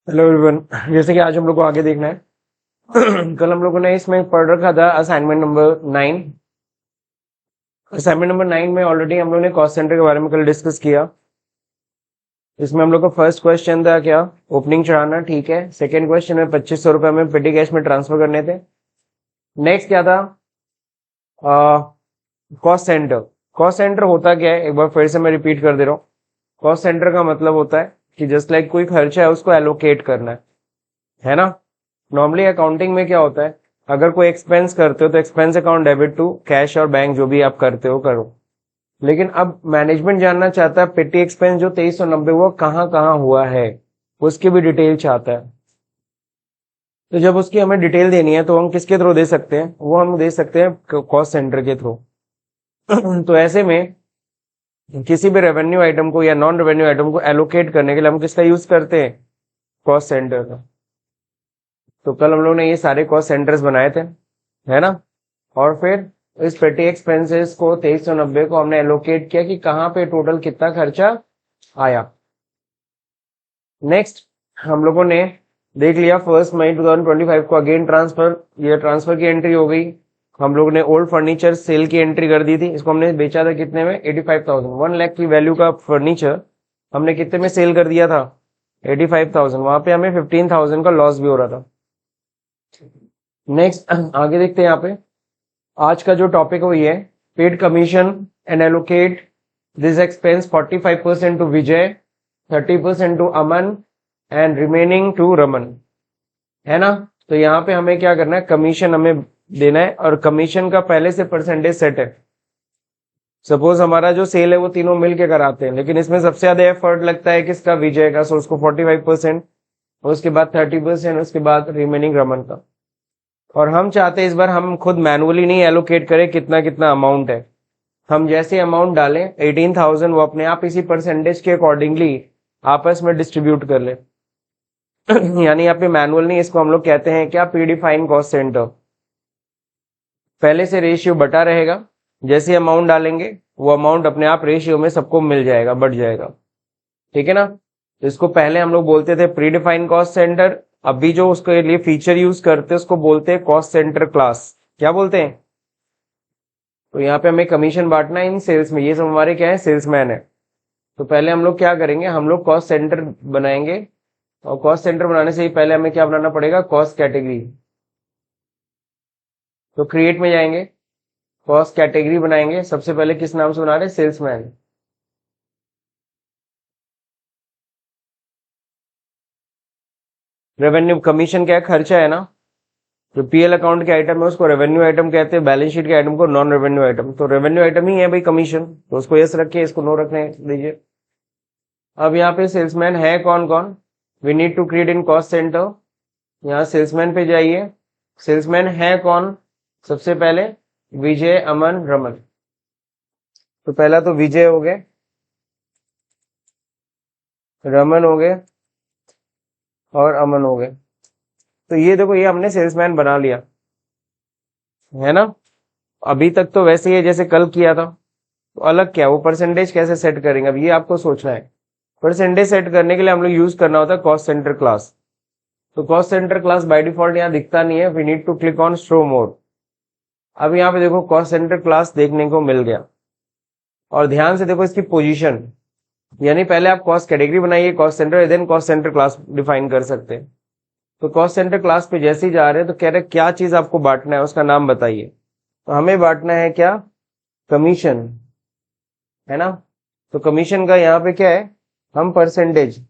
Hello everyone. जैसे कि आज हम लोग को आगे देखना है। कल हम लोगों ने इसमें पढ़ रखा था असाइनमेंट नंबर 9। असाइनमेंट नंबर 9 में ऑलरेडी हम लोग ने कॉस्ट सेंटर के बारे में कल डिस्कस किया। इसमें हम लोग का फर्स्ट क्वेश्चन था क्या, ओपनिंग चढ़ाना, ठीक है। सेकेंड क्वेश्चन में 2500 रुपये में पेटी कैश में ट्रांसफर करने थे। नेक्स्ट क्या था, कॉस्ट सेंटर। कॉस्ट सेंटर होता क्या है, एक बार फिर से मैं रिपीट कर दे रहा हूँ। कॉस्ट सेंटर का मतलब होता है कि जस्ट लाइक कोई खर्चा है उसको एलोकेट करना है ना। नॉर्मली अकाउंटिंग में क्या होता है, अगर कोई एक्सपेंस करते हो तो expense account debit to cash और बैंक, जो भी आप करते हो करो। लेकिन अब मैनेजमेंट जानना चाहता है पेटी एक्सपेंस जो 2390 हुआ कहाँ कहाँ हुआ है, उसकी भी डिटेल चाहता है। तो जब उसकी हमें डिटेल देनी है तो हम किसके थ्रू दे सकते हैं, वो हम दे सकते हैं कॉस्ट सेंटर के थ्रू। तो ऐसे में किसी भी रेवेन्यू आइटम को या नॉन रेवेन्यू आइटम को एलोकेट करने के लिए हम किसका यूज करते हैं, कॉस्ट सेंटर का। तो कल हम लोग ने ये सारे कॉस्ट सेंटर्स बनाए थे, है ना। और फिर इस पेटी एक्सपेंसेस को 2390 को हमने एलोकेट किया कि कहाँ पे टोटल कितना खर्चा आया। नेक्स्ट हम लोगों ने देख लिया 1 मई 2025 को अगेन ट्रांसफर, ये ट्रांसफर की एंट्री हो गई। हम लोग ने ओल्ड फर्नीचर सेल की एंट्री कर दी थी, इसको हमने बेचा था कितने में, 85,000। 1 लाख की वैल्यू का फर्नीचर हमने कितने में सेल कर दिया था, 85,000। वहां पे हमें 15,000 का लॉस भी हो रहा था। नेक्स्ट आगे देखते हैं यहाँ पे। आज का जो टॉपिक है वो ये है, paid commission and allocate this expense 45% to Vijay, 30% to Aman and remaining to Raman, है ना। तो यहाँ पे हमें क्या करना है, कमीशन हमें देना है और कमीशन का पहले से परसेंटेज सेट है। सपोज हमारा जो सेल है वो तीनों मिलके कराते हैं, लेकिन इसमें सबसे ज्यादा एफर्ट लगता है किसका, विजय का, सो उसको 45%, उसके बाद 30%, उसके बाद रिमेनिंग रमन का। और हम चाहते हैं इस बार हम खुद मैनुअली नहीं एलोकेट करें कितना कितना अमाउंट है। हम जैसे अमाउंट डालें 18,000 वो अपने आप इसी परसेंटेज के अकॉर्डिंगली आपस में डिस्ट्रीब्यूट कर ले। यानी यहाँ पे मैनुअल नहीं, इसको हम लोग कहते हैं क्या, प्रीडिफाइंड कॉस्ट सेंटर। पहले से रेशियो बटा रहेगा, जैसे अमाउंट डालेंगे वो अमाउंट अपने आप रेशियो में सबको मिल जाएगा, बढ़ जाएगा, ठीक है ना। तो इसको पहले हम लोग बोलते थे प्रीडिफाइंड कॉस्ट सेंटर, अभी जो उसके लिए फीचर यूज करते हैं उसको बोलते हैं कॉस्ट सेंटर क्लास। क्या बोलते हैं। तो यहाँ पे हमें कमीशन बांटना है इन सेल्स में, ये सब हमारे क्या है, सेल्समैन है। तो पहले हम लोग क्या करेंगे, हम लोग कॉस्ट सेंटर बनाएंगे। और कॉस्ट सेंटर बनाने से ही पहले हमें क्या बनाना पड़ेगा, कॉस्ट कैटेगरी। तो क्रिएट में जाएंगे, कॉस्ट कैटेगरी बनाएंगे। सबसे पहले किस नाम से बना रहे हैं, सेल्समैन। रेवेन्यू कमीशन क्या है, खर्चा है ना। जो पीएल अकाउंट के आइटम है उसको रेवेन्यू आइटम कहते हैं, बैलेंस शीट के आइटम को नॉन रेवेन्यू आइटम। तो रेवेन्यू आइटम ही है भाई कमीशन, तो उसको यस रखिए, इसको नो रखने दीजिए। अब यहाँ पे सेल्समैन है कौन कौन, we need to create in cost centre. यहाँ सेल्समैन पे जाइए, सेल्समैन है कौन, सबसे पहले विजय, अमन, रमन। तो पहला तो विजय हो गए, रमन हो गए और अमन हो गए। तो ये देखो, ये हमने सेल्समैन बना लिया, है ना। अभी तक तो वैसे ही है जैसे कल किया था। तो अलग क्या, वो परसेंटेज कैसे सेट करेंगे, अब ये आपको सोचना है। परसेंटेज सेट करने के लिए हम लोग यूज करना होता है कॉस्ट सेंटर क्लास। तो cost centre class by default यहाँ दिखता नहीं है, we need to click on show more. अब यहाँ पे देखो कॉस्ट सेंटर क्लास देखने को मिल गया। और ध्यान से देखो इसकी पोजीशन, यानी पहले आप कॉस्ट कैटेगरी बनाइए, cost centre, then cost centre class define कर सकते हैं। तो कॉस्ट सेंटर क्लास पे जैसे ही जा रहे हैं तो कह रहे हैं क्या चीज आपको बांटना है, उसका नाम बताइए। तो हमें बांटना है क्या, कमीशन, है ना। तो कमीशन का यहाँ पे क्या है, हम परसेंटेज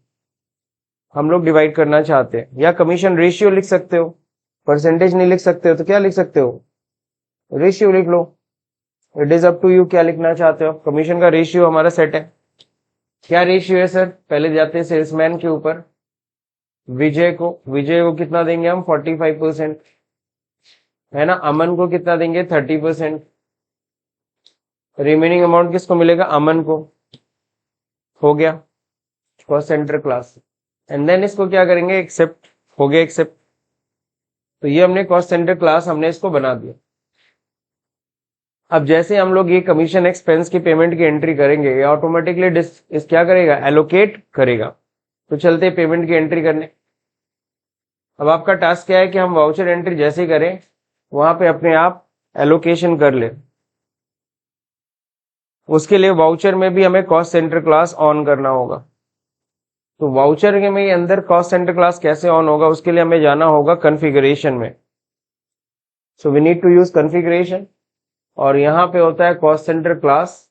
हम लोग डिवाइड करना चाहते हैं, या कमीशन रेशियो लिख सकते हो, परसेंटेज नहीं लिख सकते हो तो क्या लिख सकते हो, रेशियो लिख लो। It is up to you क्या लिखना चाहते हो। कमीशन का रेशियो हमारा सेट है, क्या रेशियो है सर, पहले जाते हैं सेल्समैन के ऊपर। विजय को कितना देंगे हम, 45%, है ना। अमन को कितना देंगे, 30%। रिमेनिंग अमाउंट किसको मिलेगा, अमन को। हो गया cost centre class. And then इसको क्या करेंगे, एक्सेप्ट, हो गया एक्सेप्ट। तो ये हमने कॉस्ट सेंटर क्लास हमने इसको बना दिया। अब जैसे हम लोग ये कमीशन एक्सपेंस की पेमेंट की एंट्री करेंगे, ये ऑटोमेटिकली इस क्या करेगा, एलोकेट करेगा। तो चलते पेमेंट की एंट्री करने। अब आपका टास्क क्या है कि हम वाउचर एंट्री जैसे करें वहां पे अपने आप एलोकेशन कर ले। उसके लिए वाउचर में भी हमें कॉस्ट सेंटर क्लास ऑन करना होगा। तो वाउचर के में अंदर कॉस्ट सेंटर क्लास कैसे ऑन होगा, उसके लिए हमें जाना होगा कॉन्फ़िगरेशन में। So we need to use configuration, और यहाँ पे होता है कॉस्ट सेंटर क्लास।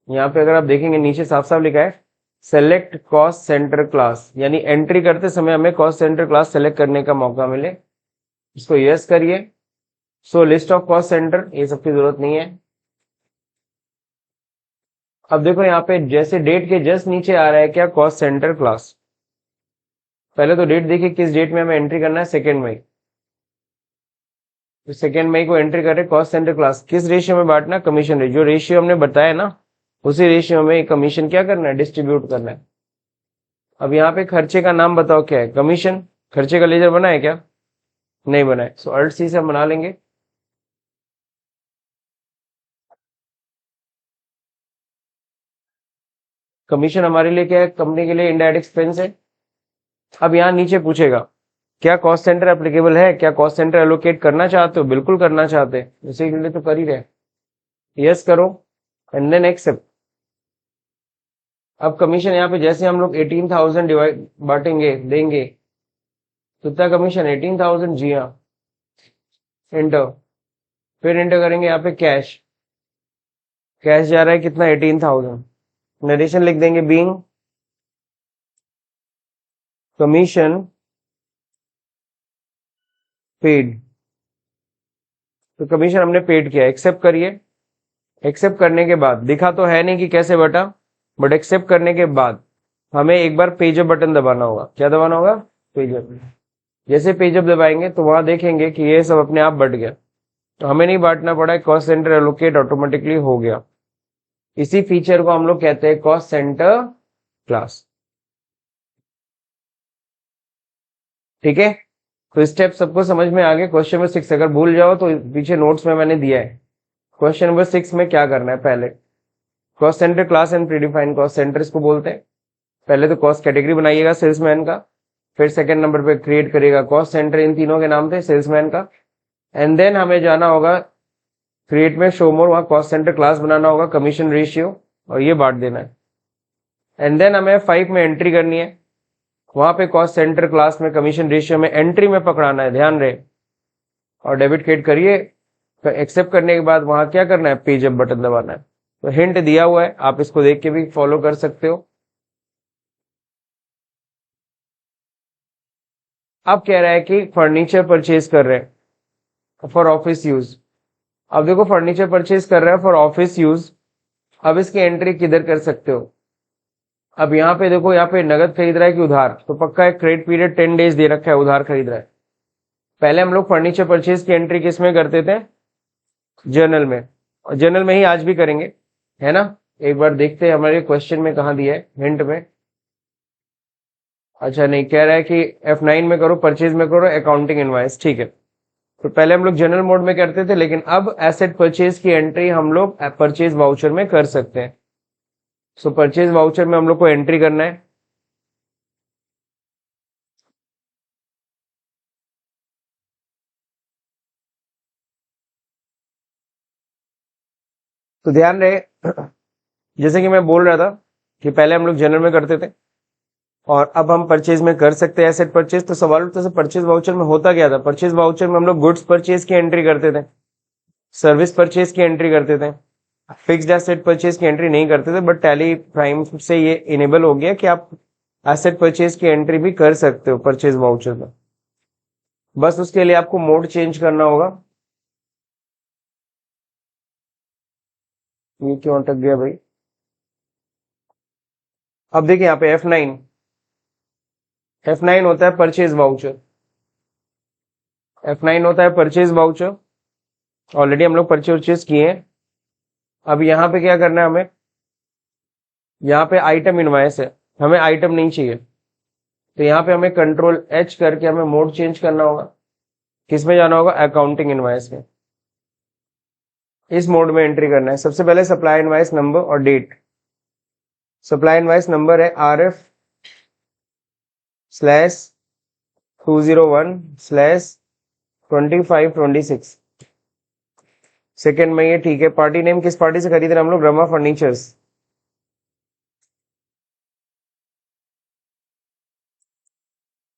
यहाँ पे अगर आप देखेंगे नीचे साफ साफ लिखा है सेलेक्ट कॉस्ट सेंटर क्लास, यानी एंट्री करते समय हमें कॉस्ट सेंटर क्लास सेलेक्ट करने का मौका मिले। इसको यस करिए। सो लिस्ट ऑफ कॉस्ट सेंटर, ये सबकी जरूरत नहीं है। अब देखो यहाँ पे जैसे डेट के जस्ट नीचे आ रहा है क्या, कॉस्ट सेंटर क्लास। पहले तो डेट देखिए किस डेट में हमें एंट्री करना है, 2 मई। तो 2 मई को एंट्री करें कॉस्ट सेंटर क्लास। किस रेशियो में बांटना, कमीशन रेशियो। जो रेशियो हमने बताया ना उसी रेशियो में कमीशन क्या करना है, डिस्ट्रीब्यूट करना है। अब यहाँ पे खर्चे का नाम बताओ क्या है, कमीशन। खर्चे का लेजर बना है क्या, नहीं बना है। सो अल्ट सी से हम बना लेंगे। कमीशन हमारे लिए क्या है, कंपनी के लिए इनडायरेक्ट एक्सपेंस है। अब यहाँ नीचे पूछेगा क्या कॉस्ट सेंटर एप्लीकेबल है, क्या कॉस्ट सेंटर एलोकेट करना चाहते हो। बिल्कुल करना चाहते हैं, इसी के लिए तो कर ही रहे। यस करो एंड देन एक्सेप्ट। अब कमीशन यहाँ पे जैसे हम लोग 18,000 डिवाइड बांटेंगे देंगे, कितना कमीशन 18,000, जी हाँ। एंटर, फिर एंटर करेंगे यहाँ पे कैश। कैश जा रहा है कितना, 18,000। नरेशन लिख देंगे बीइंग कमीशन पेड। तो कमीशन हमने पेड किया, एक्सेप्ट करिए। एक्सेप्ट करने के बाद दिखा तो है नहीं कि कैसे बटा, बट एक्सेप्ट करने के बाद हमें एक बार पेजअप बटन दबाना होगा। क्या दबाना होगा, पेजअप। जैसे पेजअप दबाएंगे तो वहां देखेंगे कि ये सब अपने आप बढ़ गया। तो हमें नहीं बांटना पड़ा है, कॉस्ट सेंटर एलोकेट ऑटोमेटिकली हो गया। इसी फीचर को हम लोग कहते हैं कॉस्ट सेंटर क्लास। ठीक है, तो स्टेप सबको समझ में आ गए। क्वेश्चन नंबर 6 अगर भूल जाओ तो पीछे नोट्स में मैंने दिया है। क्वेश्चन नंबर 6 में क्या करना है, पहले cost centre class and predefined cost centre इसको बोलते हैं। पहले तो कॉस्ट कैटेगरी बनाइएगा सेल्समैन का, फिर सेकंड नंबर पे क्रिएट करिएगा कॉस्ट सेंटर इन तीनों के नाम थे सेल्समैन का। एंड देन हमें जाना होगा क्रिएट में शो मोर, वहां कॉस्ट सेंटर क्लास बनाना होगा कमीशन रेशियो, और ये बांट देना है। एंड देन हमें 5 में एंट्री करनी है, वहां पे कॉस्ट सेंटर क्लास में कमीशन रेशियो में एंट्री में पकड़ाना है, ध्यान रहे। और डेबिट क्रिएट करिए, एक्सेप्ट करने के बाद वहां क्या करना है, पेजअप बटन दबाना है। तो हिंट दिया हुआ है, आप इसको देख के भी फॉलो कर सकते हो। अब कह रहा है कि फर्नीचर परचेज कर रहे हैं फॉर ऑफिस यूज। अब देखो फर्नीचर परचेज कर रहा है फॉर ऑफिस यूज, अब इसकी एंट्री किधर कर सकते हो। अब यहाँ पे देखो, यहाँ पे नगद खरीद रहा है कि उधार, तो पक्का एक क्रेडिट पीरियड 10 डेज दे रखा है, उधार खरीद रहा है। पहले हम लोग फर्नीचर परचेज की एंट्री किस में करते थे, जर्नल में, और जर्नल में ही आज भी करेंगे, है ना। एक बार देखते हैं हमारे क्वेश्चन में कहाँ दिया है, हिंट में। अच्छा नहीं, कह रहा है कि F9 में करो, परचेज में करो अकाउंटिंग इनवाइस, ठीक है। तो पहले हम लोग जनरल मोड में करते थे, लेकिन अब एसेट परचेज की एंट्री हम लोग परचेज वाउचर में कर सकते हैं। सो परचेज वाउचर में हम लोग को एंट्री करना है। तो ध्यान रहे, जैसे कि मैं बोल रहा था कि पहले हम लोग जनरल में करते थे और अब हम परचेज में कर सकते हैं एसेट परचेज। तो सवाल उठता है परचेज वाउचर में होता क्या था, परचेज वाउचर में हम लोग गुड्स परचेज की एंट्री करते थे, सर्विस परचेज की एंट्री करते थे, फिक्स्ड एसेट परचेज की एंट्री नहीं करते थे। बट टैली प्राइम से ये इनेबल हो गया कि आप एसेट परचेज की एंट्री भी कर सकते हो परचेज वाउचर में। बस उसके लिए आपको मोड चेंज करना होगा। ये क्यों अटक गया भाई। अब देखिए यहाँ पे F9 होता है परचेज वाउचर, F9 होता है परचेज वाउचर। ऑलरेडी हम लोग परचेज किए हैं। अब यहाँ पे क्या करना है हमें, यहाँ पे आइटम इनवाइस है, हमें आइटम नहीं चाहिए, तो यहाँ पे हमें कंट्रोल H करके हमें मोड चेंज करना होगा। किस में जाना होगा, अकाउंटिंग इनवाइस में। इस मोड में एंट्री करना है। सबसे पहले सप्लाई इनवाइस नंबर और डेट। सप्लाई इनवाइस नंबर है RF/2 201/2526 सेकेंड में ये ठीक है। पार्टी नेम किस पार्टी से खरीद रहे हैं हम लोग? रमा फर्नीचर्स।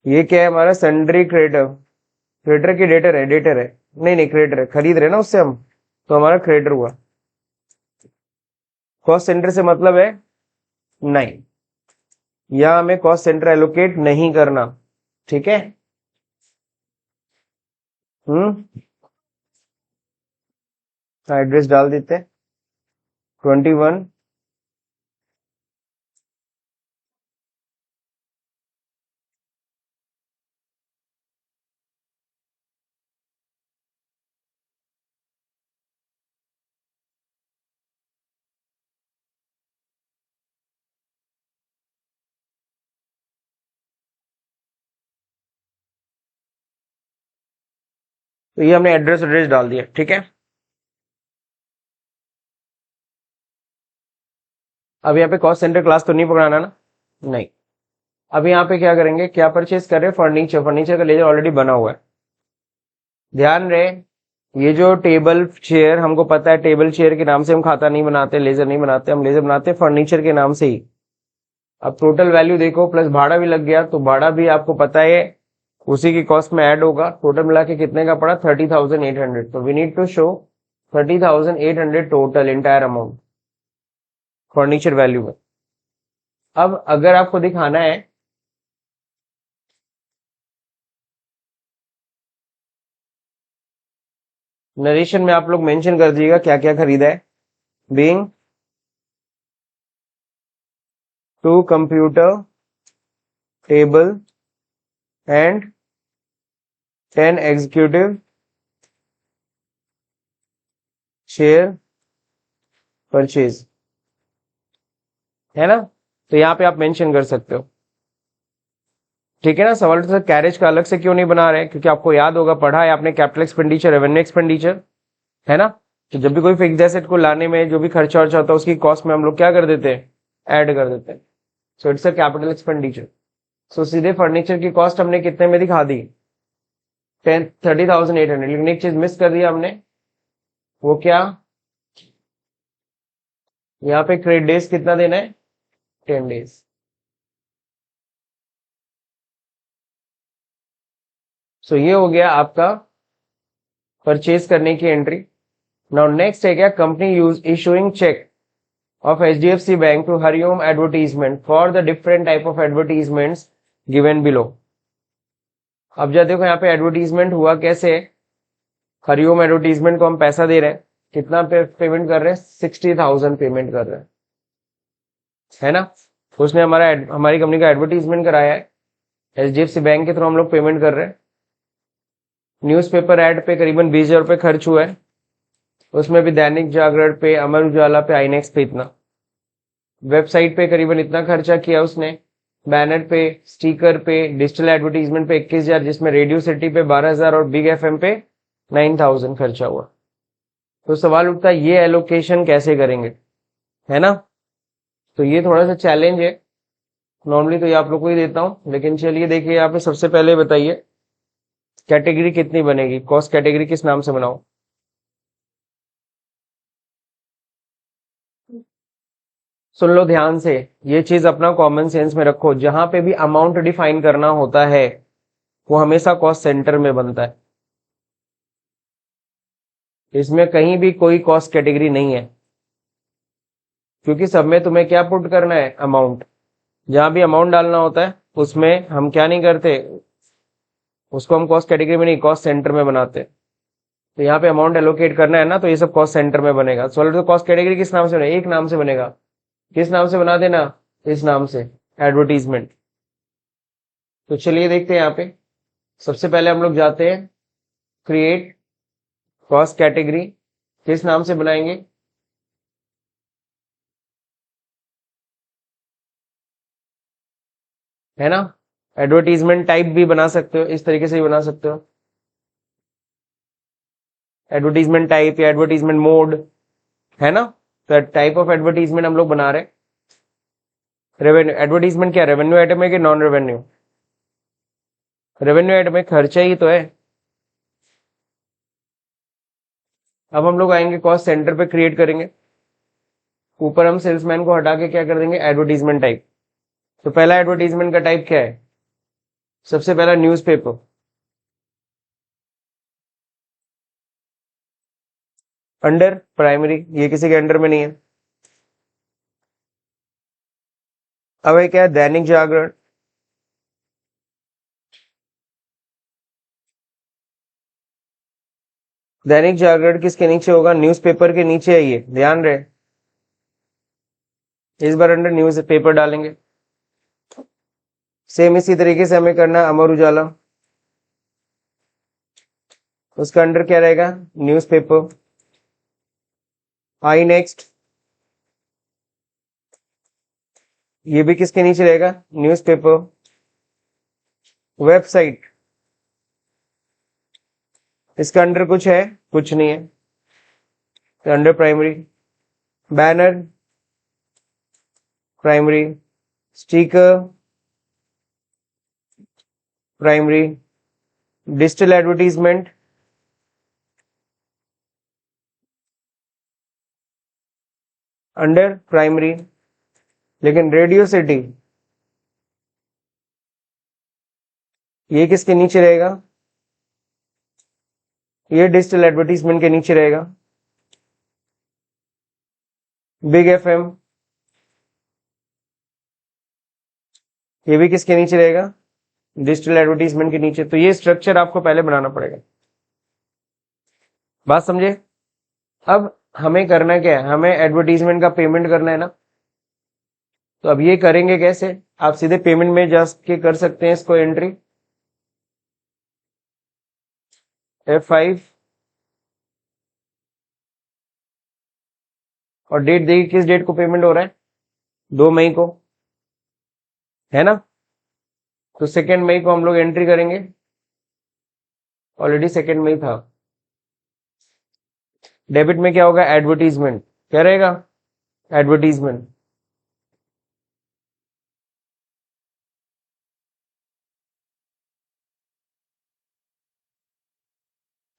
ये क्या है हमारा? Sundry creditor. क्रेडिटर की डेटर है, डेटर है, नहीं नहीं क्रेडिटर है, खरीद रहे हैं ना उससे हम, तो हमारा क्रेडिटर हुआ। कॉस्ट सेंटर से मतलब है नहीं, या हमें कॉस्ट सेंटर एलोकेट नहीं करना, ठीक है। एड्रेस डाल देते हैं 21। तो ये हमने एड्रेस एड्रेस डाल दिया, ठीक है। अब यहाँ पे कॉस्ट सेंटर क्लास तो नहीं पकड़ाना ना, नहीं। अब यहाँ पे क्या करेंगे, क्या परचेज कर रहे हैं? फर्नीचर। फर्नीचर का लेजर ऑलरेडी बना हुआ है। ध्यान रहे, ये जो टेबल चेयर, हमको पता है टेबल चेयर के नाम से हम खाता नहीं बनाते, लेजर नहीं बनाते, हम लेजर बनाते फर्नीचर के नाम से ही। अब टोटल वैल्यू देखो, प्लस भाड़ा भी लग गया, तो भाड़ा भी आपको पता है उसी की कॉस्ट में ऐड होगा। टोटल मिला के कितने का पड़ा? 30,800। तो we need to show 30,800 total entire amount furniture value में। अब अगर आपको दिखाना है, नरेशन में आप लोग मेंशन कर दीजिएगा क्या क्या खरीदा है। Being two computer table and 10 executive chair purchase, है ना। तो यहां पे आप मेंशन कर सकते हो, ठीक है ना। सवाल तो कैरेज का अलग से क्यों नहीं बना रहे? क्योंकि आपको याद होगा, पढ़ा है आपने, कैपिटल एक्सपेंडिचर, रेवेन्यू एक्सपेंडिचर, है ना। तो जब भी कोई फिक्स एसेट को लाने में जो भी खर्चा वर्चा होता है, उसकी कॉस्ट में हम लोग क्या कर देते हैं? ऐड कर देते हैं। So it's a capital expenditure. So सीधे फर्नीचर की कॉस्ट हमने कितने में दिखा दी? 30,800। लेकिन एक चीज मिस कर दिया हमने, वो क्या? यहाँ पे क्रेडिट डेज कितना देना है? 10 डेज। सो ये हो गया आपका परचेज करने की एंट्री। नाउ नेक्स्ट है क्या? Company use issuing cheque of HDFC Bank to Hariom advertisement for the different type of advertisements given below। अब जब देखो यहाँ पे एडवर्टीजमेंट हुआ कैसे? हरिओम एडवर्टीजमेंट को हम पैसा दे रहे हैं, कितना पेमेंट कर रहे हैं? 60,000 पेमेंट कर रहे हैं, है ना। उसने हमारी कंपनी का एडवर्टीजमेंट कराया है, HDFC बैंक के थ्रू हम लोग पेमेंट कर रहे हैं। न्यूज़पेपर ऐड पे करीबन 20,000 रुपये खर्च हुआ है, उसमें भी दैनिक जागरण पे, अमर उजाला पे, आईनेक्स पे इतना। वेबसाइट पे करीबन इतना खर्चा किया उसने, बैनर पे, स्टिकर पे, डिजिटल एडवर्टीजमेंट पे 21,000, जिसमें रेडियो सिटी पे 12,000 और बिग एफएम पे 9,000 खर्चा हुआ। तो सवाल उठता है ये एलोकेशन कैसे करेंगे, है ना। तो ये थोड़ा सा चैलेंज है। नॉर्मली तो ये आप लोग को ही देता हूं, लेकिन चलिए देखिए यहाँ पे सबसे पहले बताइए कैटेगरी कितनी बनेगी, कॉस्ट कैटेगरी किस नाम से बनाओ? सुन लो ध्यान से, ये चीज अपना कॉमन सेंस में रखो। जहां पे भी अमाउंट डिफाइन करना होता है वो हमेशा कॉस्ट सेंटर में बनता है, इसमें कहीं भी कोई कॉस्ट कैटेगरी नहीं है, क्योंकि सब में तुम्हें क्या पुट करना है? अमाउंट। जहां भी अमाउंट डालना होता है उसमें हम क्या नहीं करते, उसको हम कॉस्ट कैटेगरी में नहीं, कॉस्ट सेंटर में बनाते। तो यहाँ पे अमाउंट एलोकेट करना है ना, तो ये सब कॉस्ट सेंटर में बनेगा। सॉल्व तो कॉस्ट कैटेगरी किस नाम से बनेगा? एक नाम से बनेगा। किस नाम से बना देना? इस नाम से, एडवर्टीजमेंट। तो चलिए देखते हैं यहाँ पे। सबसे पहले हम लोग जाते हैं क्रिएट कॉस्ट कैटेगरी, किस नाम से बनाएंगे? है ना। एडवर्टीजमेंट टाइप भी बना सकते हो, इस तरीके से भी बना सकते हो, एडवर्टीजमेंट टाइप या एडवर्टीजमेंट मोड, है ना। तो टाइप ऑफ एडवर्टीजमेंट हम लोग बना रहे हैं। रेवेन्यू एडवर्टीजमेंट क्या रेवेन्यू आइटम है कि नॉन रेवेन्यू? रेवेन्यू ऐड में खर्चा ही तो है। अब हम लोग आएंगे कॉस्ट सेंटर पे, क्रिएट करेंगे। ऊपर हम सेल्समैन को हटा के क्या कर देंगे, एडवर्टीजमेंट टाइप। तो पहला एडवर्टीजमेंट का टाइप क्या है, सबसे पहला न्यूज़पेपर। अंडर प्राइमरी, ये किसी के अंडर में नहीं है। अब ये क्या है, दैनिक जागरण। दैनिक जागरण किसके नीचे होगा, न्यूज़पेपर के नीचे है, ये ध्यान रहे। इस बार अंडर न्यूज पेपर डालेंगे। सेम इसी तरीके से हमें करना है अमर उजाला, उसका अंडर क्या रहेगा, न्यूज़पेपर। आई नेक्स्ट, ये भी किसके नीचे रहेगा, न्यूज़पेपर। वेबसाइट, इसका अंडर कुछ है, कुछ नहीं है, तो under primary. Banner primary, sticker primary, digital advertisement under primary. लेकिन रेडियो सिटी ये किसके नीचे रहेगा, ये डिजिटल एडवर्टीजमेंट के नीचे रहेगा। बिग एफएम, ये भी किसके नीचे रहेगा, डिजिटल एडवर्टीजमेंट के नीचे। तो ये स्ट्रक्चर आपको पहले बनाना पड़ेगा, बात समझे। अब हमें करना क्या है, हमें एडवर्टीजमेंट का पेमेंट करना है ना। तो अब ये करेंगे कैसे, आप सीधे पेमेंट में जाके कर सकते हैं इसको एंट्री। F5 और डेट देखिए, किस डेट को पेमेंट हो रहा है, 2 मई को, है ना। तो 2 मई को हम लोग एंट्री करेंगे, ऑलरेडी 2 मई था। डेबिट में क्या होगा, एडवर्टीजमेंट, क्या रहेगा, एडवर्टीजमेंट।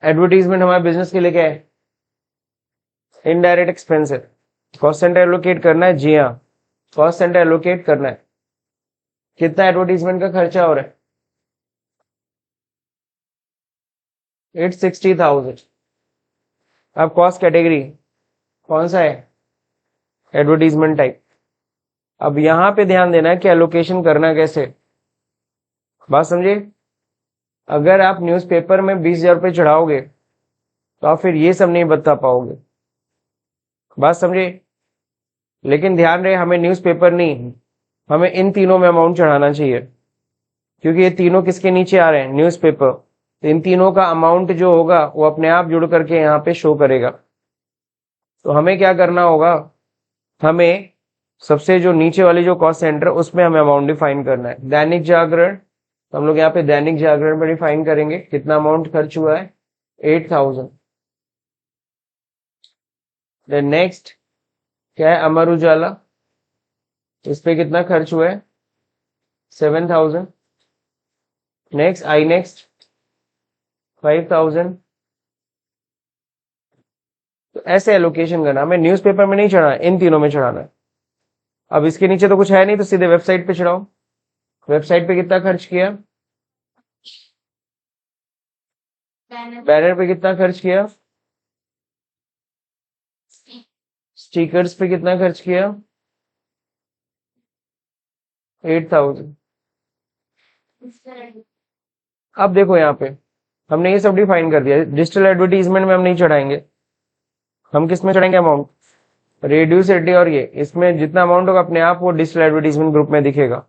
एडवर्टीजमेंट हमारे बिजनेस के लिए क्या है, इनडायरेक्ट एक्सपेंस है। कॉस्ट सेंटर एलोकेट करना है, जी हाँ, कॉस्ट सेंटर एलोकेट करना है। कितना एडवर्टीजमेंट का खर्चा हो रहा है, 860,000। अब कॉस्ट कैटेगरी कौन सा है, एडवर्टीजमेंट टाइप। अब यहां पे ध्यान देना है कि एलोकेशन करना कैसे, बात समझे। अगर आप न्यूज़पेपर में 20,000 रुपये चढ़ाओगे तो आप फिर ये सब नहीं बता पाओगे, बात समझे। लेकिन ध्यान रहे, हमें न्यूज़पेपर नहीं, हमें इन तीनों में अमाउंट चढ़ाना चाहिए, क्योंकि ये तीनों किसके नीचे आ रहे हैं, न्यूज़पेपर। तो इन तीनों का अमाउंट जो होगा वो अपने आप जुड़ करके यहाँ पे शो करेगा। तो हमें क्या करना होगा, हमें सबसे जो नीचे वाली जो कॉस्ट सेंटर उसमें हमें अमाउंट डिफाइन करना है। दैनिक जागरण, तो हम लोग यहाँ पे दैनिक जागरण में डिफाइन करेंगे कितना अमाउंट खर्च हुआ है, 8,000। देन नेक्स्ट क्या है, अमर उजाला, इस पे कितना खर्च हुआ है, 7,000। Next I next 5,000। तो ऐसे एलोकेशन करना, हमें न्यूज़पेपर में नहीं चढ़ाना, इन तीनों में चढ़ाना है। अब इसके नीचे तो कुछ है नहीं, तो सीधे वेबसाइट पे चढ़ाओ। वेबसाइट पे कितना खर्च किया, बैनर पे कितना खर्च किया, स्टिकर्स पे कितना खर्च किया, 8,000। अब देखो यहाँ पे हमने ये सब डिफाइन कर दिया। डिजिटल एडवर्टीजमेंट में हम नहीं चढ़ाएंगे, हम किस में चढ़ाएंगे अमाउंट, रेडियो सिटी। और ये इसमें जितना अमाउंट होगा अपने आप वो डिजिटल एडवर्टीजमेंट ग्रुप में दिखेगा।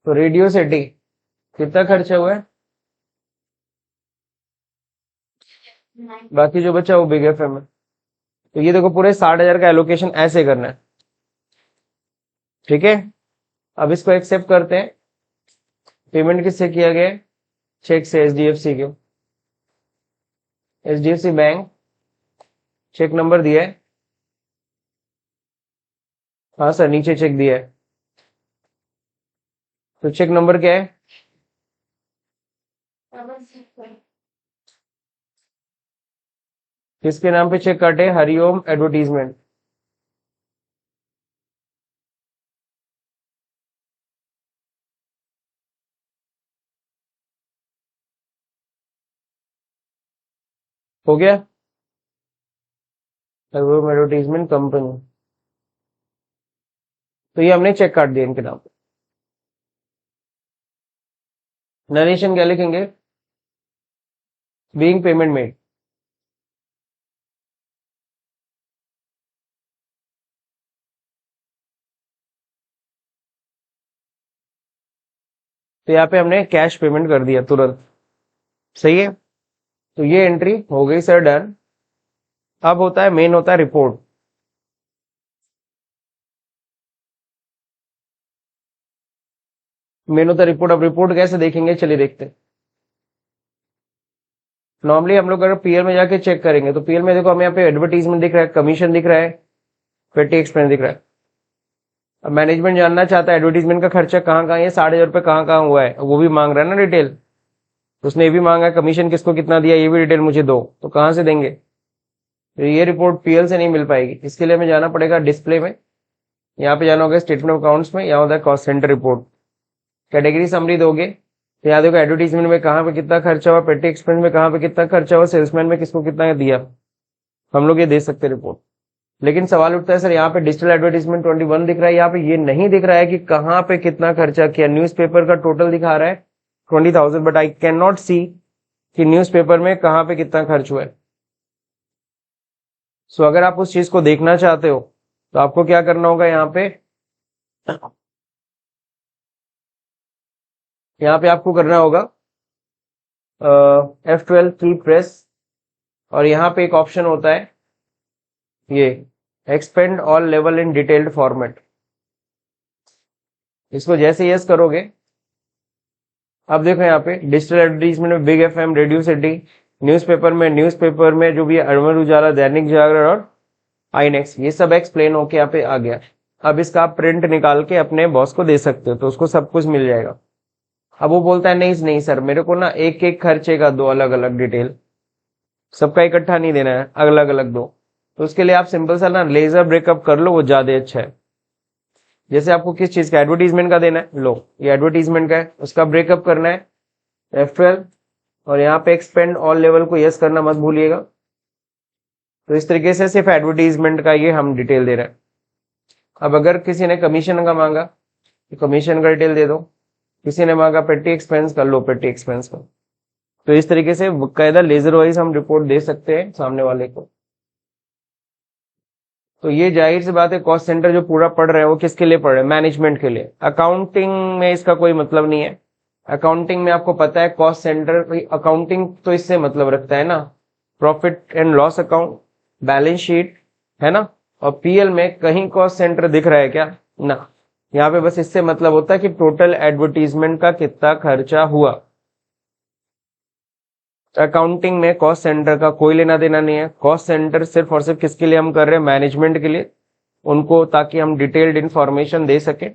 तो रेडियो सिटी कितना खर्चा हुआ है, बाकी जो बचा वो बिग एफएम है। तो ये देखो पूरे 60,000 का एलोकेशन ऐसे करना है, ठीक है। अब इसको एक्सेप्ट करते हैं। पेमेंट किससे किया गया है, चेक से, एचडीएफसी के, एचडीएफसी बैंक। चेक नंबर दिया है, हाँ सर नीचे चेक दिया है। तो चेक नंबर क्या है? किसके नाम पे चेक काटे? हरिओम एडवर्टीजमेंट। हो गया? Hariom advertisement company. तो ये हमने चेक काट दिया इनके नाम पे। नरेशन क्या लिखेंगे? Being payment made. तो यहाँ पे हमने कैश पेमेंट कर दिया तुरंत। सही है, तो ये एंट्री हो गई सर डन। अब होता है मेन, होता है रिपोर्ट। मेन होता है रिपोर्ट। अब रिपोर्ट कैसे देखेंगे, चलिए देखते हैं। नॉर्मली हम लोग अगर पीएल में जाके चेक करेंगे तो पीएल में देखो हमें यहाँ पे एडवर्टीजमेंट दिख रहा है, कमीशन दिख रहा है, पेटी एक्सपेंस दिख रहा है। अब मैनेजमेंट जानना चाहता है एडवर्टीजमेंट का खर्चा कहाँ कहाँ है, 60,000 रुपये कहाँ कहाँ हुआ है, वो भी मांग रहा है ना डिटेल। तो उसने ये भी मांगा है कमीशन किसको कितना दिया, ये भी डिटेल मुझे दो, तो कहाँ से देंगे? तो ये रिपोर्ट पीएल से नहीं मिल पाएगी। इसके लिए हमें जाना पड़ेगा डिस्प्ले में। यहाँ पे जाना होगा स्टेटमेंट ऑफ अकाउंट्स में, यहाँ होता है cost centre report. Category summary दोगे तो यहाँ देखो एडवर्टीजमेंट में कहाँ पे कितना खर्चा हुआ, पेटी एक्सपेंस में कहाँ पे कितना खर्चा हुआ, सेल्समैन में किसको कितना दिया, हम लोग ये दे सकते रिपोर्ट। लेकिन सवाल उठता है सर यहाँ पे डिजिटल एडवर्टीजमेंट 21 दिख रहा है, यहाँ पे ये नहीं दिख रहा है कि कहाँ पे कितना खर्चा किया। न्यूज़पेपर का टोटल दिखा रहा है 20,000, बट आई कैन नॉट सी कि न्यूज़पेपर में कहाँ पे कितना खर्च हुआ है। सो अगर आप उस चीज को देखना चाहते हो तो आपको क्या करना होगा, यहाँ पे आपको करना होगा F12 की प्रेस, और यहाँ पे एक ऑप्शन होता है ये expand all level in detailed format. इसको जैसे यस करोगे, अब देखो यहाँ पे डिजिटल एडवर्टीजमेंट में big FM, radio city, newspaper में जो भी अमर उजाला, दैनिक जागरण और आईनेक्स, ये सब एक्सप्लेन होके यहाँ पे आ गया। अब इसका आप प्रिंट निकाल के अपने बॉस को दे सकते हो, तो उसको सब कुछ मिल जाएगा। अब वो बोलता है नहीं नहीं सर, मेरे को ना एक एक खर्चे का दो अलग अलग डिटेल, सबका इकट्ठा नहीं देना है, अलग अलग दो। तो उसके लिए आप सिंपल सा ना लेजर ब्रेकअप कर लो, वो ज्यादा अच्छा है। जैसे आपको किस चीज का, एडवर्टीजमेंट का देना है, लो ये एडवर्टीजमेंट का है, उसका ब्रेकअप करना है F12, और यहाँ पे एक्सपेंड ऑल लेवल को यस करना मत भूलिएगा। तो इस तरीके से सिर्फ एडवर्टीजमेंट का ये हम डिटेल दे रहे हैं। अब अगर किसी ने कमीशन का मांगा तो कमीशन का डिटेल दे दो, किसी ने मांगा पेटी एक्सपेंस का, लो पेटी एक्सपेंस का। तो इस तरीके से कायदा लेजर वाइज हम रिपोर्ट दे सकते हैं सामने वाले को। तो ये जाहिर सी बात है, कॉस्ट सेंटर जो पूरा पढ़ रहे हैं वो किसके लिए पढ़ रहे हैं, मैनेजमेंट के लिए। अकाउंटिंग में इसका कोई मतलब नहीं है। अकाउंटिंग में आपको पता है कॉस्ट सेंटर, अकाउंटिंग तो इससे मतलब रखता है ना, profit and loss account, balance sheet, है ना। और पीएल में कहीं कॉस्ट सेंटर दिख रहा है क्या? ना। यहाँ पे बस इससे मतलब होता है कि टोटल एडवर्टीजमेंट का कितना खर्चा हुआ। अकाउंटिंग में कॉस्ट सेंटर का कोई लेना देना नहीं है। कॉस्ट सेंटर सिर्फ और सिर्फ किसके लिए हम कर रहे हैं, मैनेजमेंट के लिए, उनको, ताकि हम डिटेल्ड इंफॉर्मेशन दे सके।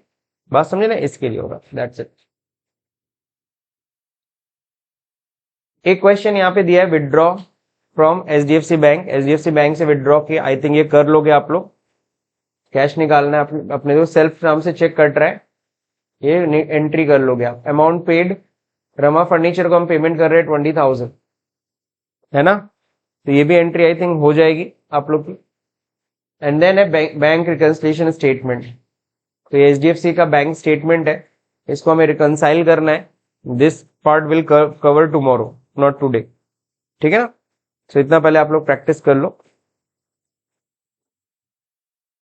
बात समझे ना, इसके लिए होगा, दैट्स इट। एक क्वेश्चन यहाँ पे दिया है, withdraw from HDFC bank. HDFC bank से विदड्रॉ किया, आई थिंक ये कर लोगे आप लोग। कैश निकालना है अपने तो सेल्फ नाम से चेक कट रहा है, ये एंट्री कर लोगे आप। अमाउंट पेड, रमा फर्नीचर को हम पेमेंट कर रहे हैं 20,000, है ना। तो ये भी एंट्री आई थिंक हो जाएगी आप लोग की। एंड देन है बैंक रिकंसिलिएशन स्टेटमेंट। तो ये एचडीएफसी का बैंक स्टेटमेंट है, इसको हमें रिकंसाइल करना है। This part will cover tomorrow, not today, ठीक है ना। तो इतना पहले आप लोग प्रैक्टिस कर लो।